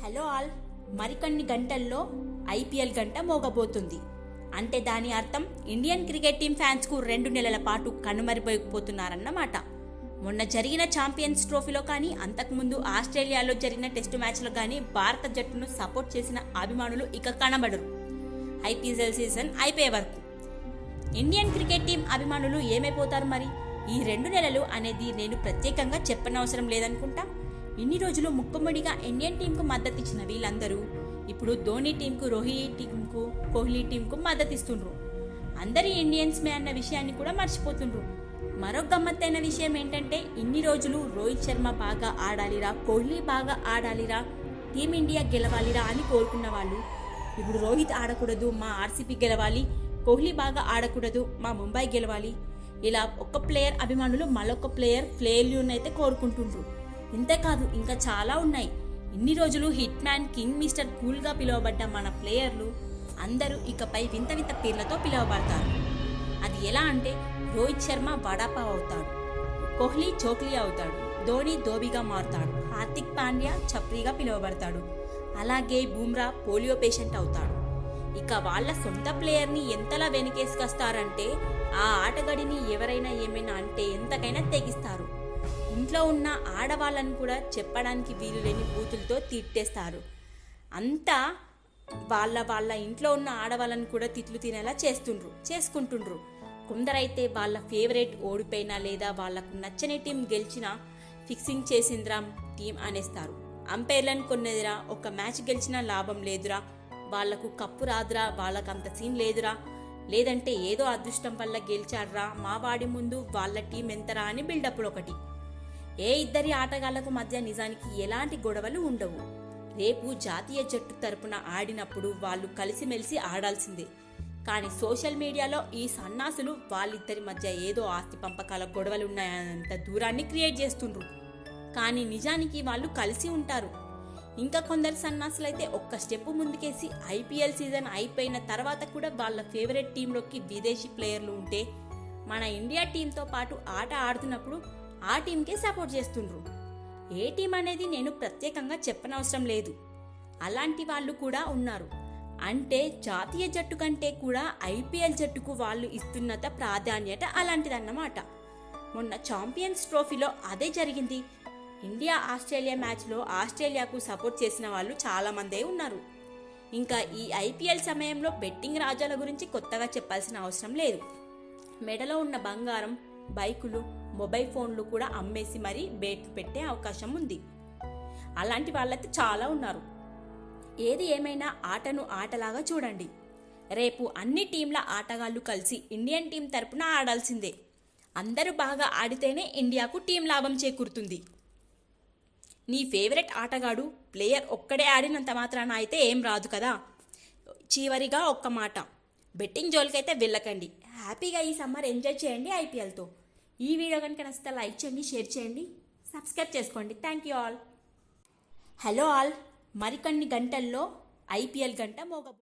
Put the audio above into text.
Hello all, మరికొన్ని గంటల్లో IPL గంట మోగబోతుంది. అంటే దాని అర్థం ఇండియన్ క్రికెట్ టీం ఫ్యాన్స్కు 2 నెలల పాటు కనుమరుగైపోతున్నారన్నమాట. మొన్న జరిగిన ఛాంపియన్స్ ట్రోఫీలో కానీ, అంతకుముందు ఆస్ట్రేలియాలో జరిగిన టెస్టు మ్యాచ్లో కానీ భారత జట్టును సపోర్ట్ చేసిన అభిమానులు ఇక కనబడరు. ఐపీఎల్ సీజన్ అయిపోయే వరకు ఇండియన్ క్రికెట్ టీం అభిమానులు ఏమైపోతారు మరి? ఈ 2 నెలలు అనేది నేను ప్రత్యేకంగా చెప్పనవసరం లేదనుకుంటా. ఇన్ని రోజులు ముక్కుముడిగా ఇండియన్ టీంకు మద్దతు ఇచ్చిన వీళ్ళందరూ ఇప్పుడు ధోని టీంకు, రోహిత్ టీంకు, కోహ్లీ టీంకు మద్దతు ఇస్తుండ్రు. అందరి ఇండియన్స్మే అన్న విషయాన్ని కూడా మర్చిపోతుండ్రు. మరో గమ్మత్తైన విషయం ఏంటంటే, ఇన్ని రోజులు రోహిత్ శర్మ బాగా ఆడాలిరా, కోహ్లీ బాగా ఆడాలిరా, టీమిండియా గెలవాలిరా అని కోరుకున్న వాళ్ళు ఇప్పుడు రోహిత్ ఆడకూడదు, మా ఆర్సీపీ గెలవాలి, కోహ్లీ బాగా ఆడకూడదు, మా ముంబై గెలవాలి, ఇలా ఒక్క ప్లేయర్ అభిమానులు మరొక ప్లేయర్ ఫెయిల్యూర్ని అయితే కోరుకుంటుండ్రు. ఇంతేకాదు, ఇంకా చాలా ఉన్నాయి. ఇన్ని రోజులు హిట్ మ్యాన్, కింగ్, మిస్టర్ కూల్గా పిలువబడ్డ మన ప్లేయర్లు అందరూ ఇకపై వింత వింత పేర్లతో పిలువబడతారు. అది ఎలా అంటే, రోహిత్ శర్మ వడాపావ్ అవుతాడు, కోహ్లీ చోక్లీ అవుతాడు, ధోని ధోబిగా మారుతాడు, హార్దిక్ పాండ్యా చప్రీగా పిలువబడతాడు, అలాగే బూమ్రా పోలియో పేషెంట్ అవుతాడు. ఇక వాళ్ళ సొంత ప్లేయర్ని ఎంతలా వెనకేసుకొస్తారంటే, ఆ ఆటగాడిని ఎవరైనా ఏమైనా అంటే ఎంతకైనా తెగిస్తారు. ఇంట్లో ఉన్న ఆడవాళ్ళని కూడా చెప్పడానికి వీలు లేని బూతులతో తిట్టేస్తారు. అంతా వాళ్ళ ఇంట్లో ఉన్న ఆడవాళ్ళని కూడా తిట్లు తినేలా చేసుకుంటుండ్రు. కొందరైతే వాళ్ళ ఫేవరెట్ ఓడిపోయినా లేదా వాళ్ళకు నచ్చని టీం గెలిచినా ఫిక్సింగ్ చేసిందిరా టీం అనేస్తారు. అంపైర్లను కొన్నదిరా, ఒక మ్యాచ్ గెలిచినా లాభం లేదురా, వాళ్లకు కప్పు రాదురా, వాళ్ళకంత సీన్ లేదురా, లేదంటే ఏదో అదృష్టం వల్ల గెలిచాడ్రా, మా వాడి ముందు వాళ్ళ టీం ఎంతరా అని బిల్డప్లు ఒకటి. ఏ ఇద్దరి ఆటగాళ్లకు మధ్య నిజానికి ఎలాంటి గొడవలు ఉండవు. రేపు జాతీయ జట్టు తరపున ఆడినప్పుడు వాళ్ళు కలిసిమెలిసి ఆడాల్సిందే. కానీ సోషల్ మీడియాలో ఈ సన్నాసులు వాళ్ళిద్దరి మధ్య ఏదో ఆస్తి పంపకాల గొడవలు ఉన్నాయన్నంత దూరాన్ని క్రియేట్ చేస్తుండ్రు. కానీ నిజానికి వాళ్ళు కలిసి ఉంటారు. ఇంకా కొందరు సన్నాసులైతే ఒక్క స్టెప్ ముందుకేసి ఐపీఎల్ సీజన్ అయిపోయిన తర్వాత కూడా వాళ్ళ ఫేవరెట్ టీంలోకి విదేశీ ప్లేయర్లు ఉంటే మన ఇండియా టీంతో పాటు ఆట ఆడుతున్నప్పుడు ఆ టీంకే సపోర్ట్ చేస్తుండ్రు. ఏ టీం అనేది నేను ప్రత్యేకంగా చెప్పనవసరం లేదు, అలాంటి వాళ్ళు కూడా ఉన్నారు. అంటే జాతీయ జట్టు కంటే కూడా ఐపీఎల్ జట్టుకు వాళ్ళు ఇస్తున్న ప్రాధాన్యత అలాంటిదన్నమాట. మొన్న ఛాంపియన్స్ ట్రోఫీలో అదే జరిగింది. ఇండియా ఆస్ట్రేలియా మ్యాచ్లో ఆస్ట్రేలియాకు సపోర్ట్ చేసిన వాళ్ళు చాలామందే ఉన్నారు. ఇంకా ఈ ఐపీఎల్ సమయంలో బెట్టింగ్ రాజాల గురించి కొత్తగా చెప్పాల్సిన అవసరం లేదు. మెడలో ఉన్న బంగారం, బైకులు, మొబైల్ ఫోన్లు కూడా అమ్మేసి మరీ బెట్ పెట్టే అవకాశం ఉంది. అలాంటి వాళ్ళైతే చాలా ఉన్నారు. ఏది ఏమైనా ఆటను ఆటలాగా చూడండి. రేపు అన్ని టీంల ఆటగాళ్లు కలిసి ఇండియన్ టీం తరపున ఆడాల్సిందే. అందరూ బాగా ఆడితేనే ఇండియాకు టీం లాభం చేకూరుతుంది. నీ ఫేవరెట్ ఆటగాడు, ప్లేయర్ ఒక్కడే ఆడినంత మాత్రాన అయితే ఏం రాదు కదా. చివరిగా ఒక్క మాట, బెట్టింగ్ జోలికైతే వెళ్ళకండి. హ్యాపీగా ఈ సమ్మర్ ఎంజాయ్ చేయండి ఐపీఎల్తో. ఈ వీడియో కనుక నచ్చితే లైక్ చేయండి, షేర్ చేయండి, సబ్స్క్రైబ్ చేసుకోండి. Thank you all. Hello all, మరికొన్ని గంటల్లో ఐపీఎల్ గంట మోగ